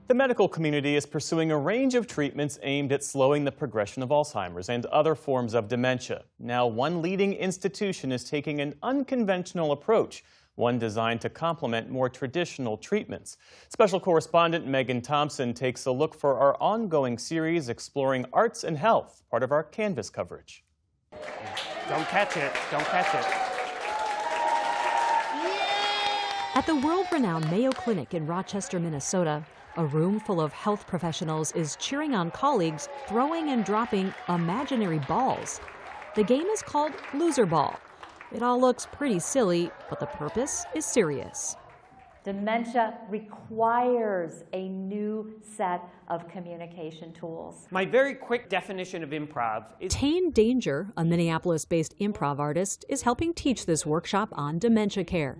The medical community is pursuing a range of treatments aimed at slowing the progression of Alzheimer's and other forms of dementia. Now, one leading institution is taking an unconventional approach, one designed to complement more traditional treatments. Special correspondent Megan Thompson takes a look for our ongoing series exploring arts and health, part of our Canvas coverage. Don't catch it. Don't catch it. At the world-renowned Mayo Clinic in Rochester, Minnesota, a room full of health professionals is cheering on colleagues throwing and dropping imaginary balls. The game is called Loser Ball. It all looks pretty silly, but the purpose is serious. Dementia requires a new set of communication tools. My very quick definition of improv is... Tane Danger, a Minneapolis-based improv artist, is helping teach this workshop on dementia care.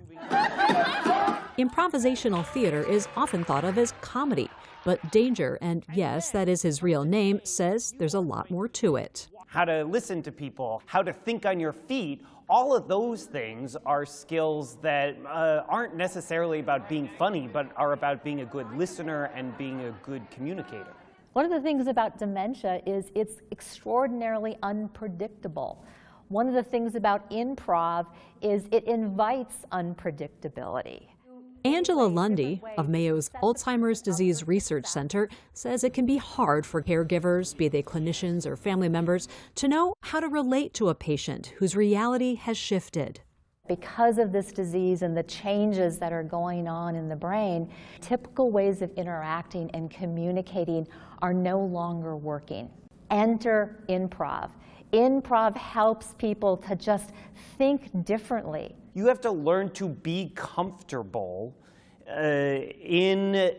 Improvisational theater is often thought of as comedy, but Danger, and yes, that is his real name, says there's a lot more to it. How to listen to people, how to think on your feet, all of those things are skills that aren't necessarily about being funny, but are about being a good listener and being a good communicator. One of the things about dementia is it's extraordinarily unpredictable. One of the things about improv is it invites unpredictability. Angela Lundy of Mayo's Alzheimer's Disease Research Center says it can be hard for caregivers, be they clinicians or family members, to know how to relate to a patient whose reality has shifted. Because of this disease and the changes that are going on in the brain, typical ways of interacting and communicating are no longer working. Enter improv. Improv helps people to just think differently. You have to learn to be comfortable in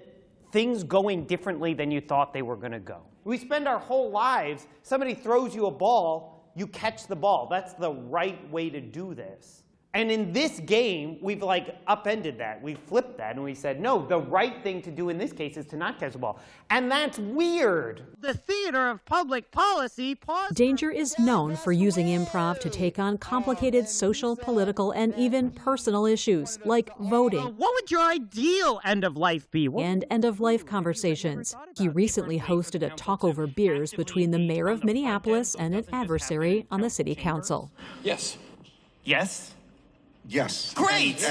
things going differently than you thought they were going to go. We spend our whole lives, somebody throws you a ball, you catch the ball. That's the right way to do this. And in this game, we've upended that. We flipped that and we said, no, the right thing to do in this case is to not catch the ball. And that's weird. The theater of public policy Danger is known for using improv to take on complicated social, political, and even personal issues like voting. What would your ideal end of life be? And end-of-life conversations. He recently hosted a talk over beers between the mayor of Minneapolis and an adversary on the city council. Yes. Yes? Yes. Great!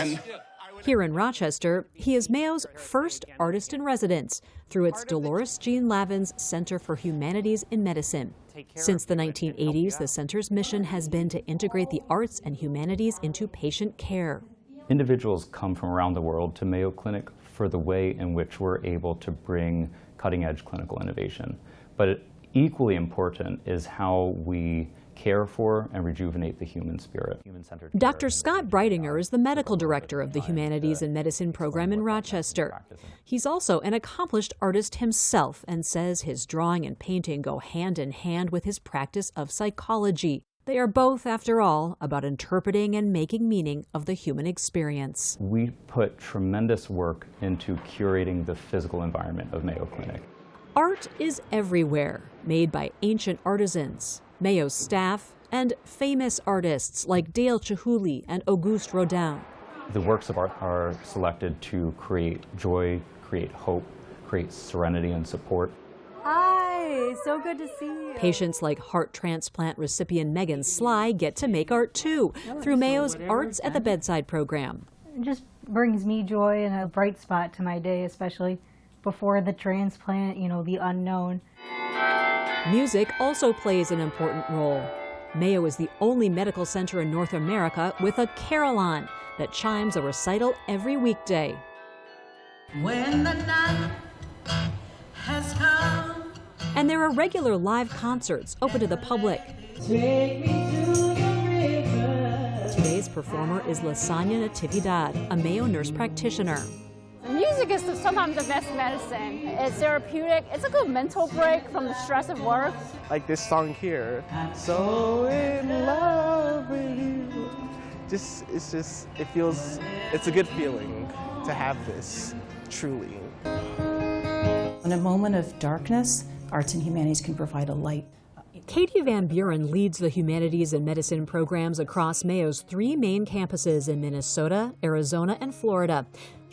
Here in Rochester, he is Mayo's first artist in residence through its Dolores Jean Lavin's Center for Humanities in Medicine. Since the 1980s, the center's mission has been to integrate the arts and humanities into patient care. Individuals come from around the world to Mayo Clinic for the way in which we're able to bring cutting-edge clinical innovation. But equally important is how we care for and rejuvenate the human spirit. Dr. Scott Breitinger is the medical director of the Humanities in Medicine program in Rochester. He's also an accomplished artist himself and says his drawing and painting go hand in hand with his practice of psychology. They are both, after all, about interpreting and making meaning of the human experience. We put tremendous work into curating the physical environment of Mayo Clinic. Art is everywhere, made by ancient artisans, Mayo's staff, and famous artists like Dale Chihuly and Auguste Rodin. The works of art are selected to create joy, create hope, create serenity and support. Hi, so good to see you. Patients like heart transplant recipient Megan Sly get to make art too, through Mayo's Arts at the Bedside program. It just brings me joy and a bright spot to my day, especially before the transplant, the unknown. Music also plays an important role. Mayo is the only medical center in North America with a carillon that chimes a recital every weekday. When the night has come. And there are regular live concerts open to the public. Take me to the river. Today's performer is Lasagna Natividad, a Mayo nurse practitioner. Music is sometimes the best medicine. It's therapeutic. It's a good mental break from the stress of work. Like this song here, so in love with you. It's a good feeling to have this, truly. In a moment of darkness, arts and humanities can provide a light. Katie Van Buren leads the Humanities and Medicine programs across Mayo's 3 main campuses in Minnesota, Arizona, and Florida.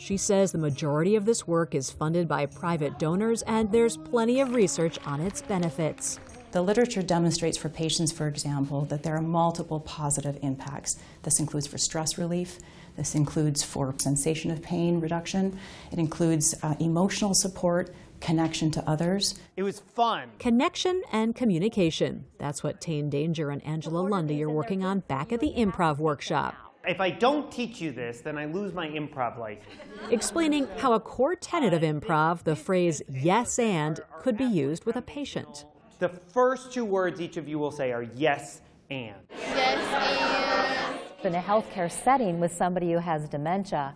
She says the majority of this work is funded by private donors, and there's plenty of research on its benefits. The literature demonstrates for patients, for example, that there are multiple positive impacts. This includes for stress relief. This includes for sensation of pain reduction. It includes emotional support, connection to others. It was fun. Connection and communication. That's what Tane Danger and Angela Lundy are working on back at the Improv workshop. If I don't teach you this, then I lose my improv license. Explaining how a core tenet of improv, the phrase yes and, could be used with a patient. The first 2 words each of you will say are yes and. Yes, and. In a healthcare setting with somebody who has dementia,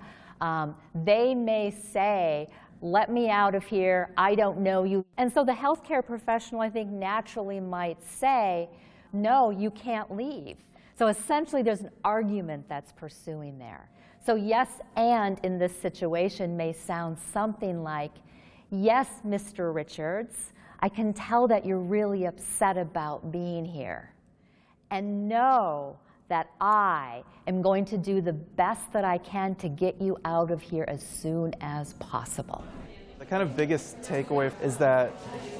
they may say, let me out of here, I don't know you. And so the healthcare professional, I think, naturally might say, no, you can't leave. So essentially there's an argument that's pursuing there. So yes and in this situation may sound something like, yes, Mr. Richards, I can tell that you're really upset about being here. And know that I am going to do the best that I can to get you out of here as soon as possible. The kind of biggest takeaway is that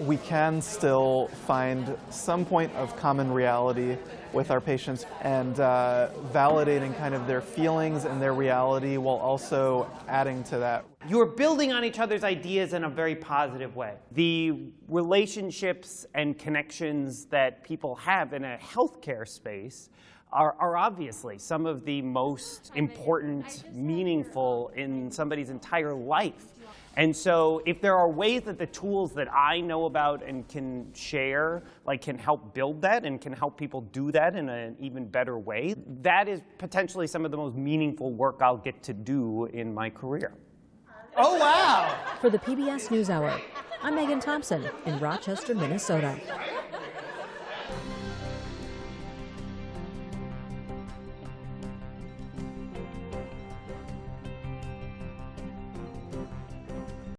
we can still find some point of common reality with our patients, and validating kind of their feelings and their reality while also adding to that. You're building on each other's ideas in a very positive way. The relationships and connections that people have in a healthcare space are obviously some of the most important, meaningful in somebody's entire life. And so if there are ways that the tools that I know about and can share, like, can help build that and can help people do that in an even better way, that is potentially some of the most meaningful work I'll get to do in my career. Oh, wow! For the PBS News Hour, I'm Megan Thompson in Rochester, Minnesota.